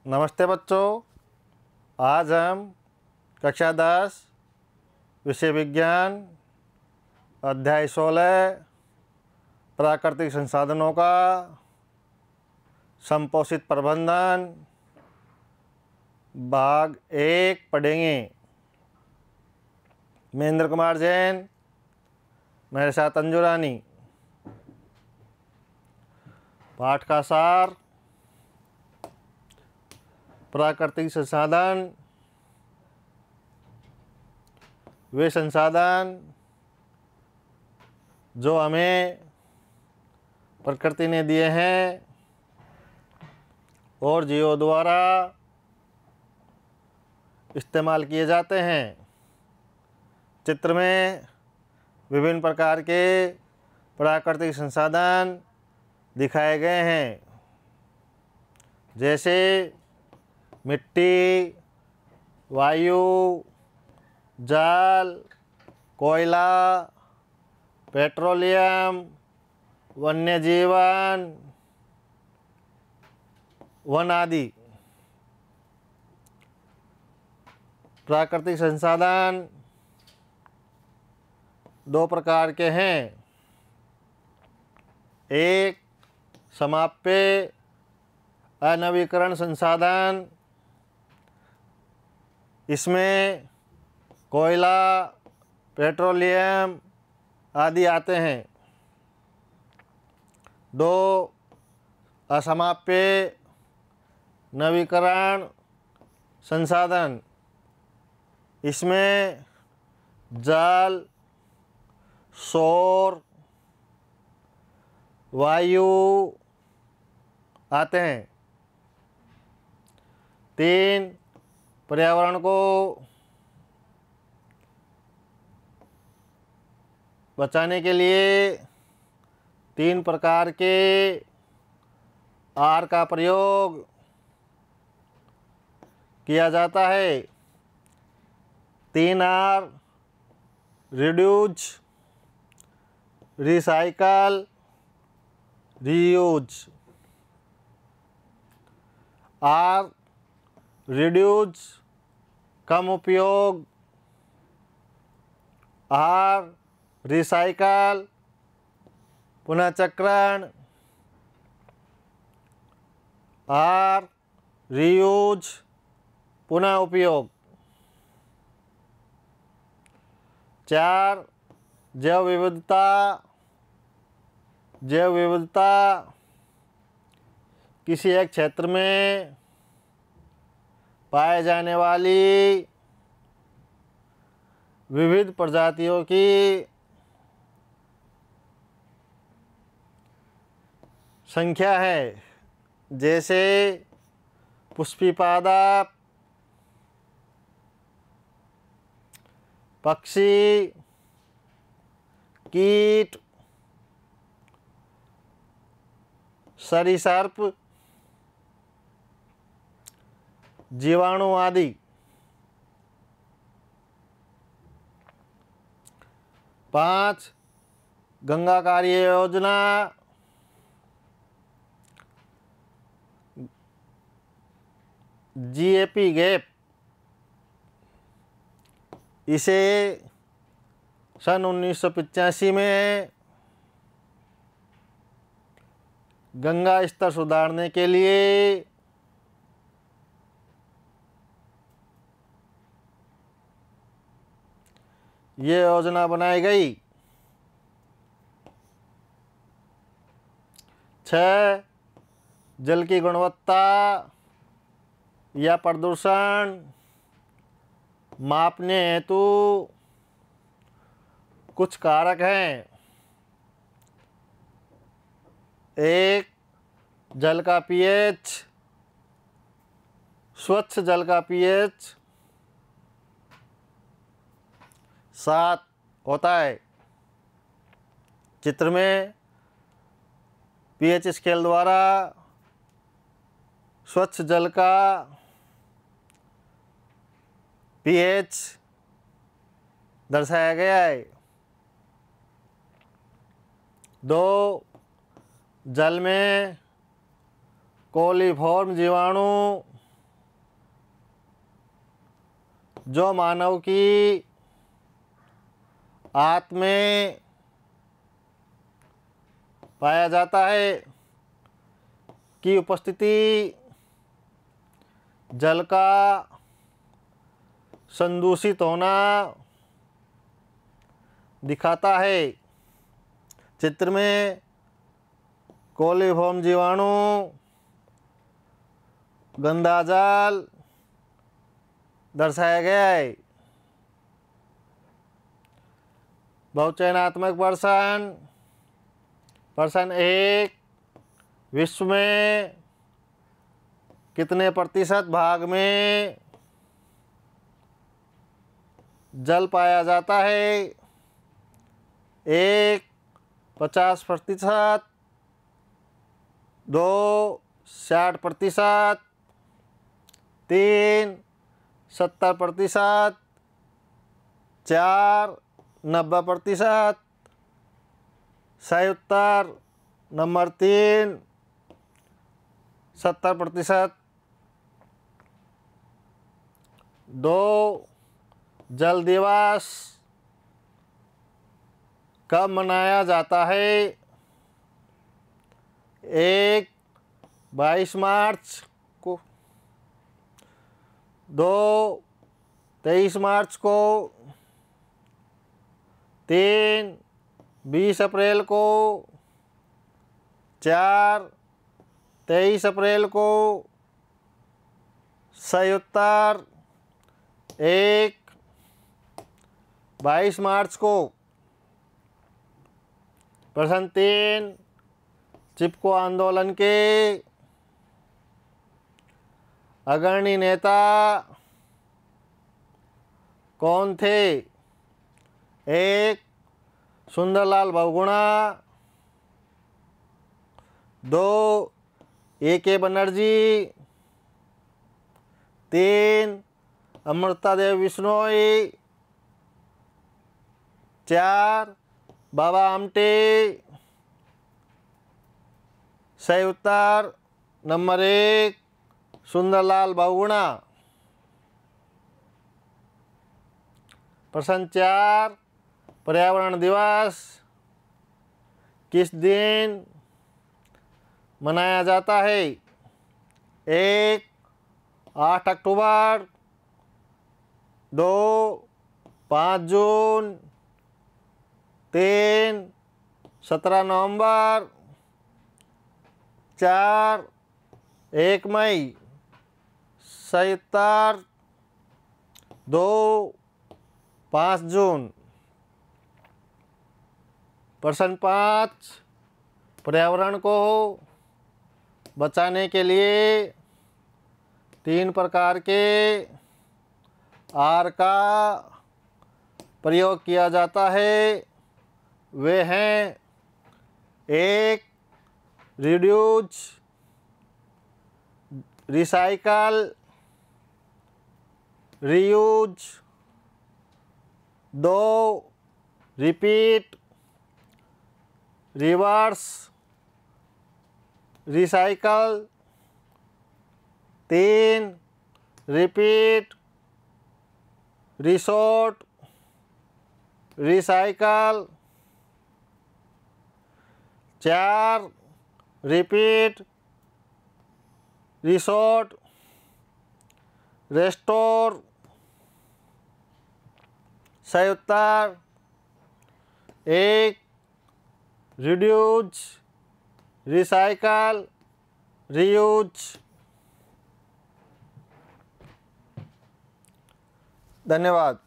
नमस्ते बच्चों। आज हम कक्षा 10 विषय विज्ञान अध्याय 16 प्राकृतिक संसाधनों का संपोषित प्रबंधन भाग 1 पढ़ेंगे। महेंद्र कुमार जैन, मेरे साथ अंजू रानी। पाठ का सार: प्राकृतिक संसाधन वे संसाधन जो हमें प्रकृति ने दिए हैं और जीवों द्वारा इस्तेमाल किए जाते हैं। चित्र में विभिन्न प्रकार के प्राकृतिक संसाधन दिखाए गए हैं, जैसे मिट्टी, वायु, जल, कोयला, पेट्रोलियम, वन्य जीवन, वन आदि। प्राकृतिक संसाधन दो प्रकार के हैं। एक समाप्य अनवीकरण संसाधन, इसमें कोयला, पेट्रोलियम आदि आते हैं। दो असमाप्य नवीकरण संसाधन, इसमें जल, सौर, वायु आते हैं। तीन, पर्यावरण को बचाने के लिए 3 प्रकार के आर का प्रयोग किया जाता है। 3 R: reduce, recycle, reuse. R reduce कम उपयोग, आर रिसाइकल पुनःचक्रण, आर रीयूज पुनः उपयोग। 4, जैव विविधता। जैव विविधता किसी एक क्षेत्र में पाए जाने वाली विविध प्रजातियों की संख्या है, जैसे पुष्पी पादप, पक्षी, कीट, सरीसृप, जीवाणु आदि। 5, गंगा कार्य योजना। जीएपी गैप, इसे सन 1985 में गंगा स्तर सुधारने के लिए ये योजना बनाई गई। 6, जल की गुणवत्ता या प्रदूषण मापने हेतु कुछ कारक हैं। 1, जल का पीएच। स्वच्छ जल का पीएच 7 होता है। चित्र में पीएच स्केल द्वारा स्वच्छ जल का पीएच दर्शाया गया है। 2, जल में कोलीफॉर्म जीवाणु जो मानव की आत्मा में पाया जाता है की उपस्थिति जल का संदूषित होना दिखाता है। चित्र में कोलिफॉर्म जीवाणु, गंदा जल दर्शाया गया है। बहुचयनात्मक प्रश्न 1, विश्व में कितने प्रतिशत भाग में जल पाया जाता है? 1 50%, 2 60%, 3 70%, 4 90%। सही उत्तर नंबर 3 70%। 2 जल दिवस कब मनाया जाता है? 1 22 मार्च को, 2 23 मार्च को, 3 20 अप्रैल को, 4 23 अप्रैल को। सही उत्तर 1 22 मार्च को। प्रश्न 3, चिपको आंदोलन के अग्रणी नेता कौन थे? 1 सुंदरलाल बहुगुणा, 2 A.K. बनर्जी, 3 अमृतादेवी बिश्नोई, 4 बाबा आमटे। सही उत्तर नंबर 1 सुंदरलाल बहुगुणा। प्रश्न 4, पर्यावरण दिवस किस दिन मनाया जाता है? 1 8 अक्टूबर, 2 5 जून, 3 17 नवंबर, 4 1 मई। सही उत्तर 2 5 जून। प्रश्न 5, पर्यावरण को बचाने के लिए 3 प्रकार के आर का प्रयोग किया जाता है। वे हैं 1 reduce, recycle, reuse, 2 repeat, reverse, recycle, 3 repeat, resort, recycle, 4 repeat, resort, restore. सही उत्तर 1 रिड्यूस, रिसाइकल, रीयूज। धन्यवाद।